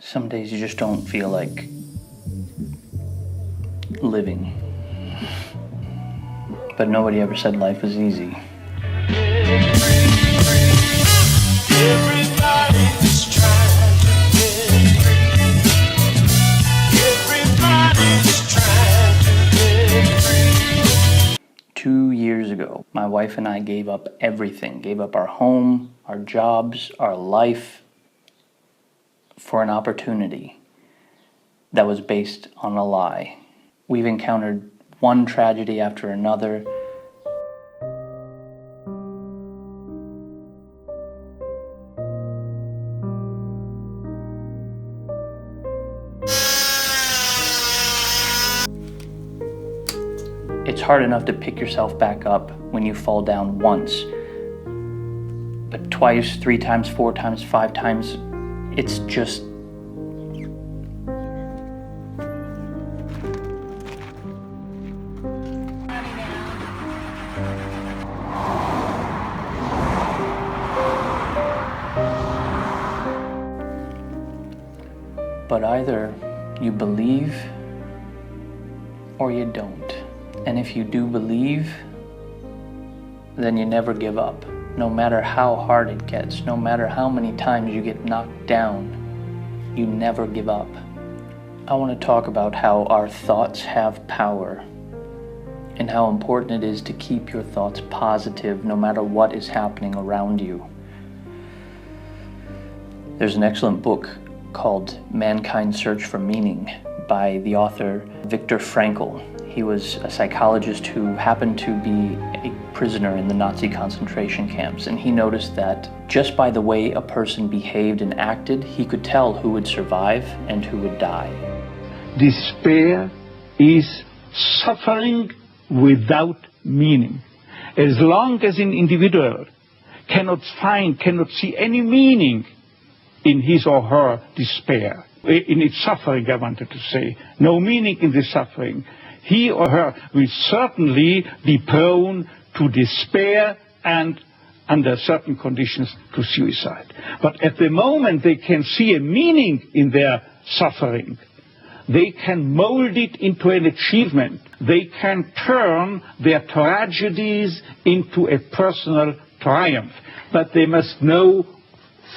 Some days you just don't feel like living. But nobody ever said life was easy. Everybody's trying to get free. Everybody's trying to get free. 2 years ago, my wife and I gave up everything, gave up our home, our jobs, our life, for an opportunity that was based on a lie. We've encountered one tragedy after another. It's hard enough to pick yourself back up when you fall down once. But twice, 3 times, 4 times, 5 times, it's just... But either you believe or you don't. And if you do believe, then you never give up. No matter how hard it gets, no matter how many times you get knocked down, you never give up. I want to talk about how our thoughts have power and how important it is to keep your thoughts positive no matter what is happening around you. There's an excellent book called Mankind's Search for Meaning by the author Viktor Frankl. He was a psychologist who happened to be a prisoner in the Nazi concentration camps, and he noticed that just by the way a person behaved and acted, he could tell who would survive and who would die. Despair is suffering without meaning. As long as an individual cannot see any meaning in his or her despair, in its suffering, I wanted to say, no meaning in the suffering, he or her will certainly be prone to despair and, under certain conditions, to suicide. But at the moment they can see a meaning in their suffering, they can mold it into an achievement. They can turn their tragedies into a personal triumph. But they must know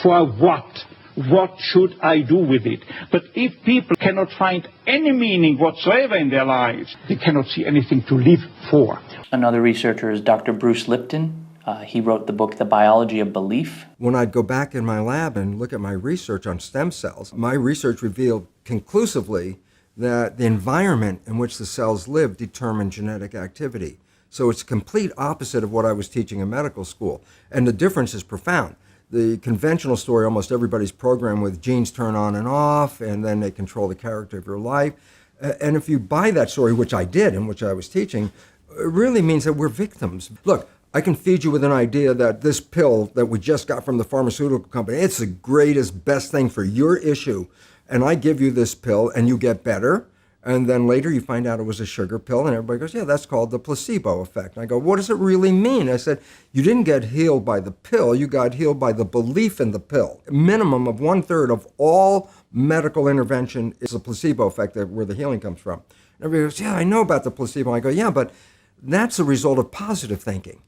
for what. What should I do with it? But if people cannot find any meaning whatsoever in their lives, they cannot see anything to live for. Another researcher is Dr. Bruce Lipton. He wrote the book, The Biology of Belief. When I'd go back in my lab and look at my research on stem cells, my research revealed conclusively that the environment in which the cells live determine genetic activity. So it's complete opposite of what I was teaching in medical school. And the difference is profound. The conventional story, almost everybody's programmed with genes turn on and off, and then they control the character of your life. And if you buy that story, which I did and which I was teaching, it really means that we're victims. Look, I can feed you with an idea that this pill that we just got from the pharmaceutical company, it's the greatest, best thing for your issue. And I give you this pill and you get better. And then later you find out it was a sugar pill, and everybody goes, yeah, that's called the placebo effect. And I go, what does it really mean? I said, you didn't get healed by the pill, you got healed by the belief in the pill. A minimum of 1/3 of all medical intervention is a placebo effect, where the healing comes from. And everybody goes, yeah, I know about the placebo. I go, yeah, but that's a result of positive thinking.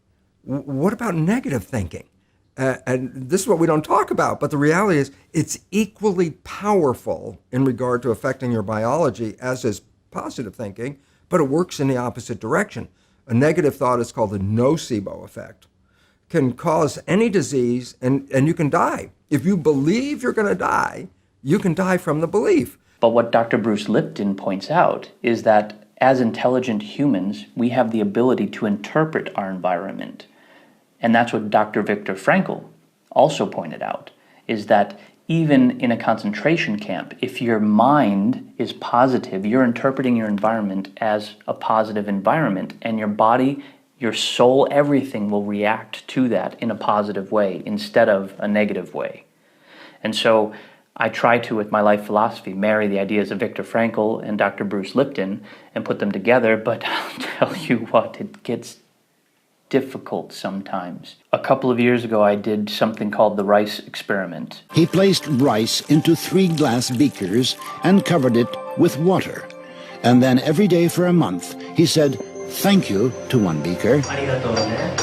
What about negative thinking? And this is what we don't talk about, but the reality is it's equally powerful in regard to affecting your biology as is positive thinking, but it works in the opposite direction. A negative thought is called the nocebo effect. Can cause any disease, and you can die. If you believe you're going to die, you can die from the belief. But what Dr. Bruce Lipton points out is that as intelligent humans, we have the ability to interpret our environment. And that's what Dr. Viktor Frankl also pointed out, is that even in a concentration camp, if your mind is positive, you're interpreting your environment as a positive environment, and your body, your soul, everything will react to that in a positive way instead of a negative way. And so I try to, with my life philosophy, marry the ideas of Viktor Frankl and Dr. Bruce Lipton and put them together, but I'll tell you what, it gets difficult sometimes. A couple of years ago, I did something called the rice experiment. He placed rice into 3 glass beakers and covered it with water. And then every day for a month, he said, "Thank you" to one beaker,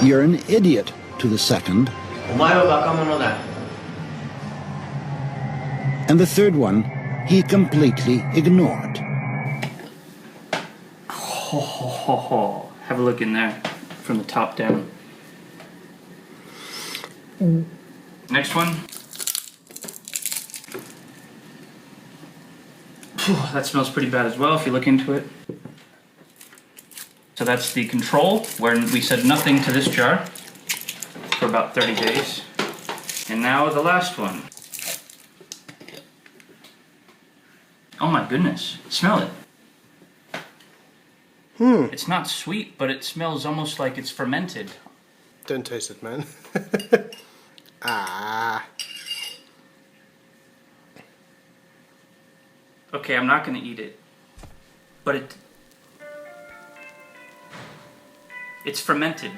"You're an idiot" to the second, and the third one he completely ignored. Have a look in there from the top down. Next one. That smells pretty bad as well if you look into it. So that's the control, where we said nothing to this jar for about 30 days. And now the last one. Oh my goodness, smell it. It's not sweet, but it smells almost like it's fermented. Don't taste it, man. Ah. Okay, I'm not gonna eat it, but it's fermented.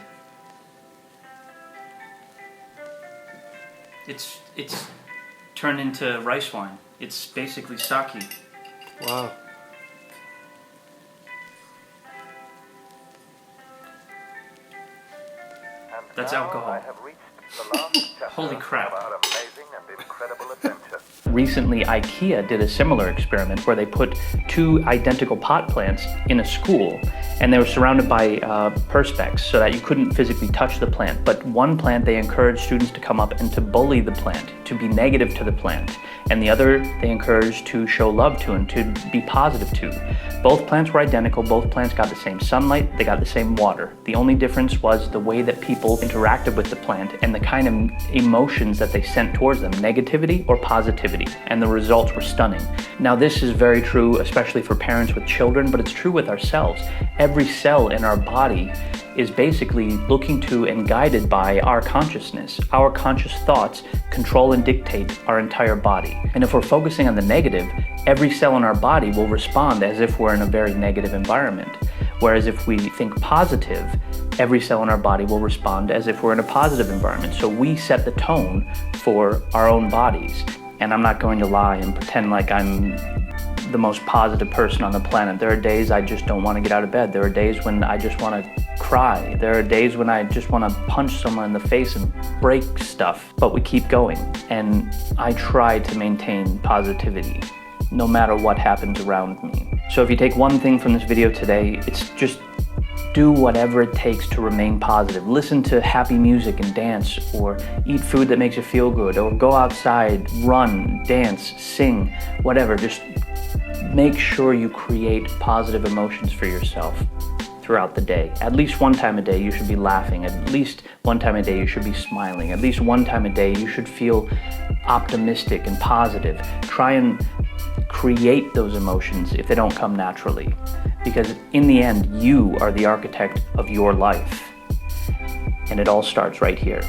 It's turned into rice wine. It's basically sake. Wow. That's alcohol. Holy crap. Recently, IKEA did a similar experiment where they put 2 identical pot plants in a school, and they were surrounded by perspex so that you couldn't physically touch the plant. But one plant, they encouraged students to come up and to bully the plant, to be negative to the plant. And the other, they encouraged to show love to and to be positive to. Both plants were identical. Both plants got the same sunlight. They got the same water. The only difference was the way that people interacted with the plant and the kind of emotions that they sent towards them, negativity or positivity. And the results were stunning. Now, this is very true, especially for parents with children, but it's true with ourselves. Every cell in our body is basically looking to and guided by our consciousness. Our conscious thoughts control and dictate our entire body. And if we're focusing on the negative, every cell in our body will respond as if we're in a very negative environment. Whereas if we think positive, every cell in our body will respond as if we're in a positive environment. So we set the tone for our own bodies. And I'm not going to lie and pretend like I'm the most positive person on the planet. There are days I just don't want to get out of bed. There are days when I just want to cry. There are days when I just want to punch someone in the face and break stuff. But we keep going. And I try to maintain positivity no matter what happens around me. So if you take one thing from this video today, it's just do whatever it takes to remain positive. Listen to happy music and dance, or eat food that makes you feel good, or go outside, run, dance, sing, whatever. Just make sure you create positive emotions for yourself throughout the day. At least one time a day you should be laughing. At least one time a day you should be smiling. At least one time a day you should feel optimistic and positive. Try and create those emotions if they don't come naturally. Because in the end, you are the architect of your life. And it all starts right here.